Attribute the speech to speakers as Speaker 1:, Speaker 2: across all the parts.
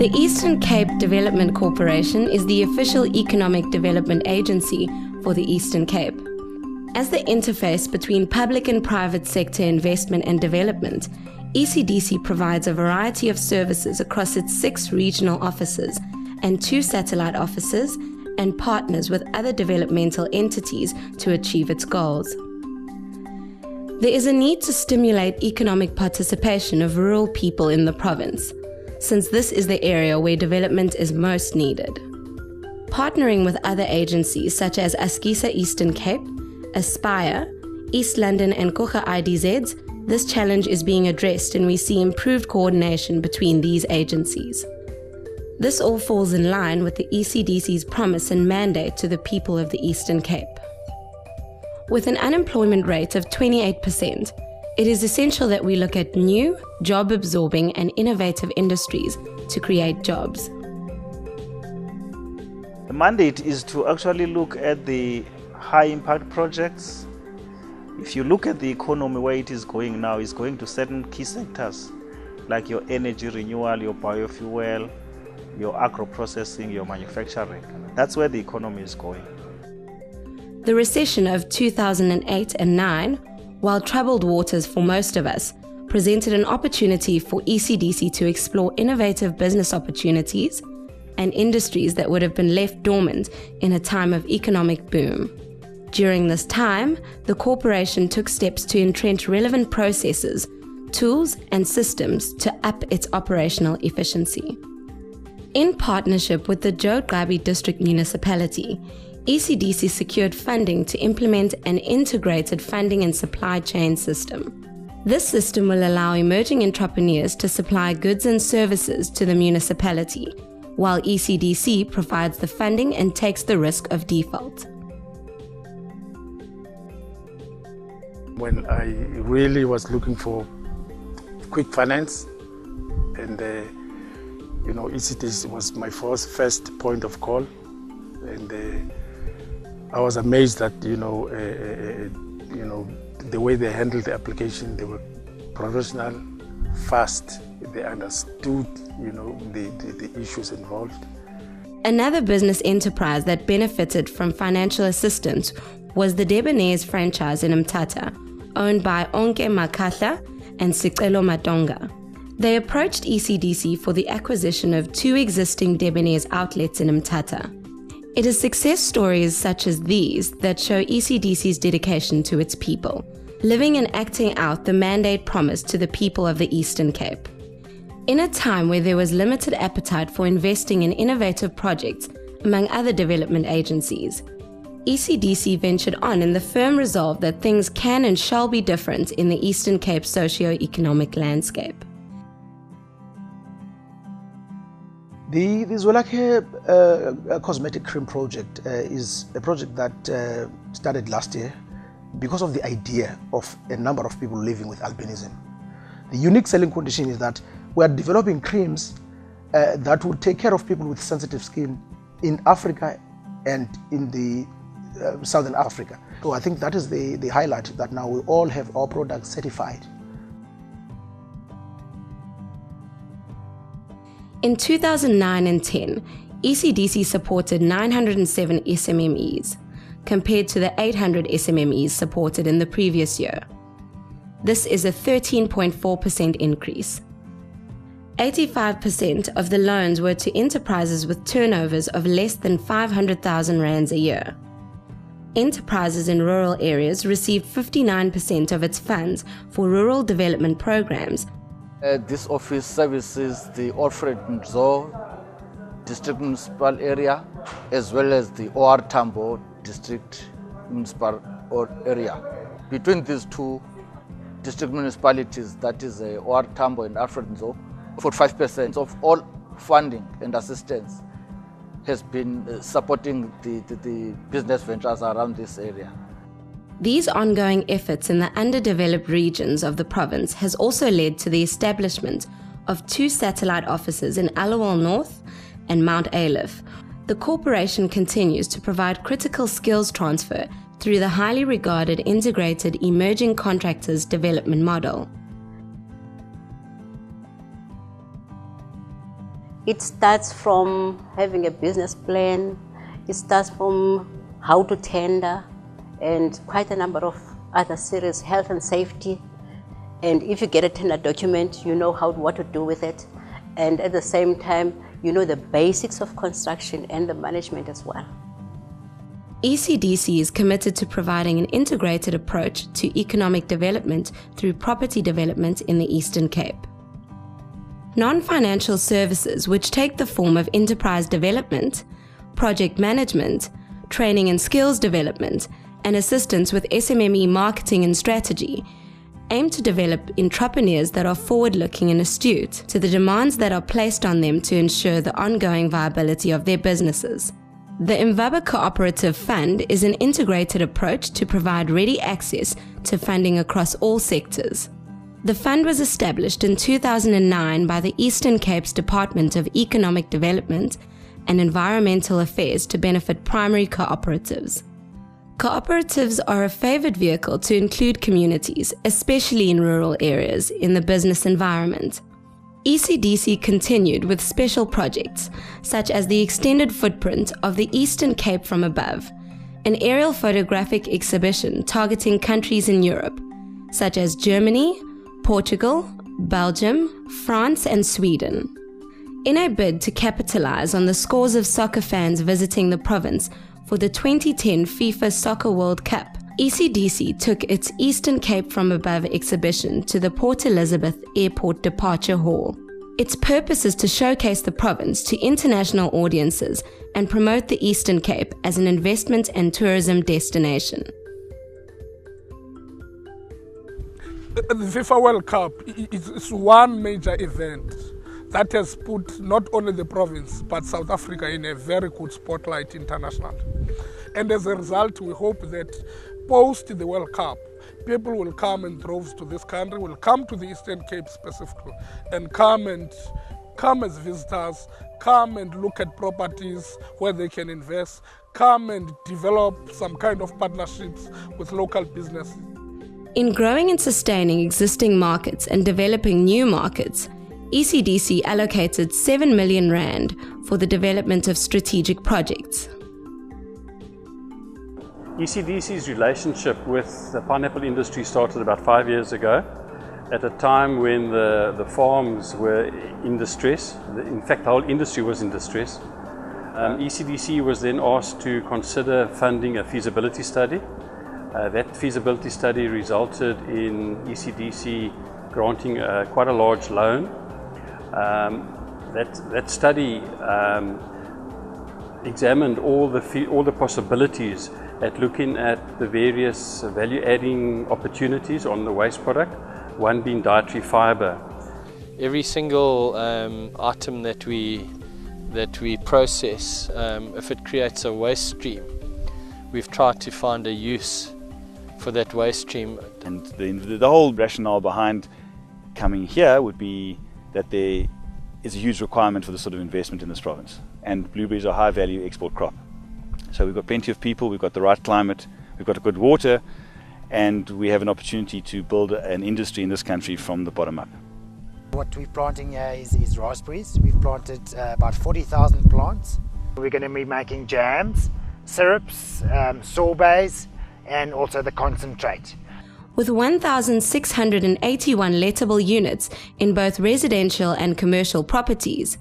Speaker 1: The Eastern Cape Development Corporation is the official economic development agency for the Eastern Cape. As the interface between public and private sector investment and development, ECDC provides a variety of services across its 6 regional offices and 2 satellite offices, and partners with other developmental entities to achieve its goals. There is a need to stimulate economic participation of rural people in the province, since this is the area where development is most needed. Partnering with other agencies such as Askisa Eastern Cape, Aspire, East London and Kocha IDZs, this challenge is being addressed and we see improved coordination between these agencies. This all falls in line with the ECDC's promise and mandate to the people of the Eastern Cape. With an unemployment rate of 28%, it is essential that we look at new, job-absorbing and innovative industries to create jobs.
Speaker 2: The mandate is to actually look at the high-impact projects. If you look at the economy where it is going now, it's going to certain key sectors like your energy renewal, your biofuel, your agro-processing, your manufacturing. That's where the economy is going.
Speaker 1: The recession of 2008 and 9, while troubled waters for most of us, presented an opportunity for ECDC to explore innovative business opportunities and industries that would have been left dormant in a time of economic boom. During this time, the corporation took steps to entrench relevant processes, tools and systems to up its operational efficiency. In partnership with the Joe Gqabi District Municipality, ECDC secured funding to implement an integrated funding and supply chain system. This system will allow emerging entrepreneurs to supply goods and services to the municipality, while ECDC provides the funding and takes the risk of default.
Speaker 3: When I really was looking for quick finance, and ECDC was my first point of call, and I was amazed that the way they handled the application. They were professional, fast. They understood the issues involved.
Speaker 1: Another business enterprise that benefited from financial assistance was the Debonair's franchise in Mthatha, owned by Onke Makahla and Sicelo Matonga. They approached ECDC for the acquisition of 2 existing Debonair's outlets in Mthatha. It is success stories such as these that show ECDC's dedication to its people, living and acting out the mandate promised to the people of the Eastern Cape. In a time where there was limited appetite for investing in innovative projects among other development agencies, ECDC ventured on in the firm resolve that things can and shall be different in the Eastern Cape socio-economic landscape.
Speaker 4: The Zwelakhe cosmetic cream project is a project that started last year because of the idea of a number of people living with albinism. The unique selling condition is that we are developing creams that will take care of people with sensitive skin in Africa and in the Southern Africa. So I think that is the highlight, that now we all have our products certified.
Speaker 1: In 2009 and 10, ECDC supported 907 SMMEs, compared to the 800 SMMEs supported in the previous year. This is a 13.4% increase. 85% of the loans were to enterprises with turnovers of less than 500,000 rands a year. Enterprises in rural areas received 59% of its funds for rural development programs.
Speaker 5: This office services the Alfred Nzo District Municipal Area as well as the OR Tambo District Municipal Area. Between these 2 district municipalities, that is OR Tambo and Alfred Nzo, 45% of all funding and assistance has been supporting the business ventures around this area.
Speaker 1: These ongoing efforts in the underdeveloped regions of the province has also led to the establishment of 2 satellite offices in Allowal North and Mount Aleph. The corporation continues to provide critical skills transfer through the highly regarded integrated emerging contractors development model.
Speaker 6: It starts from having a business plan, it starts from how to tender, and quite a number of other serious health and safety. And if you get a tender document, you know what to do with it. And at the same time, you know the basics of construction and the management as well.
Speaker 1: ECDC is committed to providing an integrated approach to economic development through property development in the Eastern Cape. Non-financial services, which take the form of enterprise development, project management, training and skills development, and assistance with SMME marketing and strategy, aim to develop entrepreneurs that are forward-looking and astute to the demands that are placed on them to ensure the ongoing viability of their businesses. The Mvaba Cooperative Fund is an integrated approach to provide ready access to funding across all sectors. The fund was established in 2009 by the Eastern Cape's Department of Economic Development and Environmental Affairs to benefit primary cooperatives. Cooperatives are a favoured vehicle to include communities, especially in rural areas, in the business environment. ECDC continued with special projects, such as the extended footprint of the Eastern Cape from above, an aerial photographic exhibition targeting countries in Europe, such as Germany, Portugal, Belgium, France and Sweden. In a bid to capitalize on the scores of soccer fans visiting the province for the 2010 FIFA Soccer World Cup, ECDC took its Eastern Cape from Above exhibition to the Port Elizabeth Airport Departure Hall. Its purpose is to showcase the province to international audiences and promote the Eastern Cape as an investment and tourism destination.
Speaker 7: The FIFA World Cup is one major event that has put not only the province but South Africa in a very good spotlight internationally. And as a result, we hope that post the World Cup, people will come in droves to this country, will come to the Eastern Cape specifically, and come as visitors, come and look at properties where they can invest, come and develop some kind of partnerships with local businesses.
Speaker 1: In growing and sustaining existing markets and developing new markets, ECDC allocated 7 million rand for the development of strategic projects.
Speaker 8: ECDC's relationship with the pineapple industry started about 5 years ago, at a time when the farms were in distress. In fact, the whole industry was in distress. ECDC was then asked to consider funding a feasibility study. That feasibility study resulted in ECDC granting quite a large loan. That study examined all the possibilities at looking at the various value-adding opportunities on the waste product, one being dietary fibre.
Speaker 9: Every single item that we process, if it creates a waste stream, we've tried to find a use for that waste stream.
Speaker 2: And the whole rationale behind coming here would be that there is a huge requirement for this sort of investment in this province, and blueberries are a high value export crop. So we've got plenty of people, we've got the right climate, we've got good water, and we have an opportunity to build an industry in this country from the bottom up.
Speaker 10: What we're planting here is raspberries. We've planted about 40,000 plants. We're going to be making jams, syrups, sorbets, and also the concentrate.
Speaker 1: With 1,681 lettable units in both residential and commercial properties,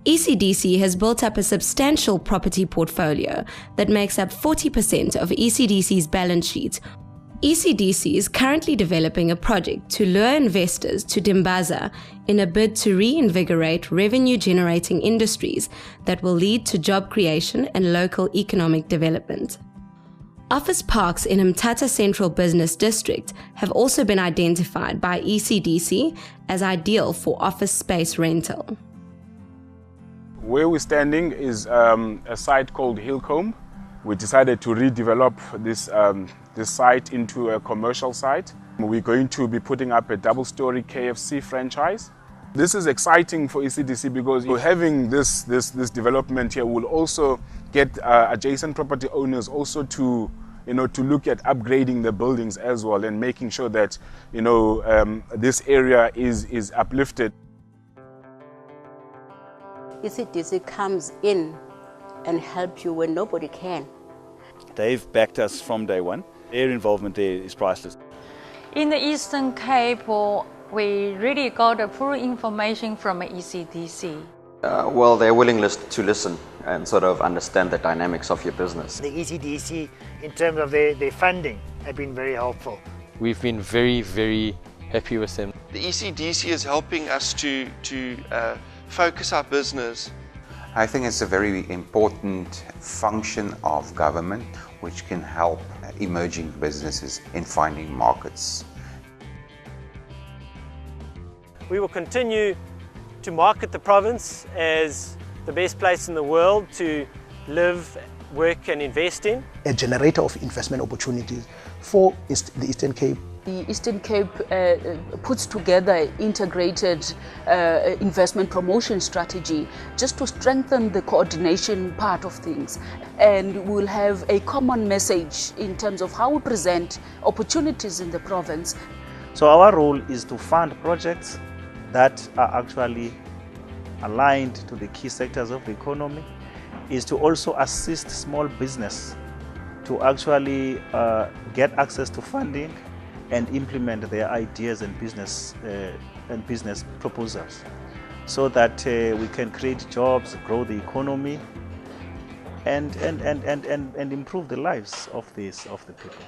Speaker 1: ECDC has built up a substantial property portfolio that makes up 40% of ECDC's balance sheet. ECDC is currently developing a project to lure investors to Dimbaza in a bid to reinvigorate revenue-generating industries that will lead to job creation and local economic development. Office parks in Mthatha Central Business District have also been identified by ECDC as ideal for office space rental.
Speaker 11: Where we're standing is a site called Hillcomb. We decided to redevelop this site into a commercial site. We're going to be putting up a double-story KFC franchise. This is exciting for ECDC because having this development here will also get adjacent property owners also to look at upgrading the buildings as well, and making sure that this area is uplifted.
Speaker 6: ECDC comes in and helps you when nobody can.
Speaker 12: They've backed us from day one. Their involvement there is priceless.
Speaker 13: In the Eastern Cape, we really got the full information from ECDC.
Speaker 14: Well, their willingness to listen and sort of understand the dynamics of your business.
Speaker 10: The ECDC, in terms of their funding, have been very helpful.
Speaker 9: We've been very, very happy with them.
Speaker 15: The ECDC is helping us to focus our business.
Speaker 16: I think it's a very important function of government which can help emerging businesses in finding markets.
Speaker 17: We will continue to market the province as the best place in the world to live, work and invest in.
Speaker 4: A generator of investment opportunities for the Eastern Cape.
Speaker 18: The Eastern Cape puts together an integrated investment promotion strategy just to strengthen the coordination part of things. And we'll have a common message in terms of how we present opportunities in the province.
Speaker 2: So our role is to fund projects that are actually aligned to the key sectors of the economy, is to also assist small business to actually get access to funding and implement their ideas and business proposals, so that we can create jobs, grow the economy, and improve the lives of the people.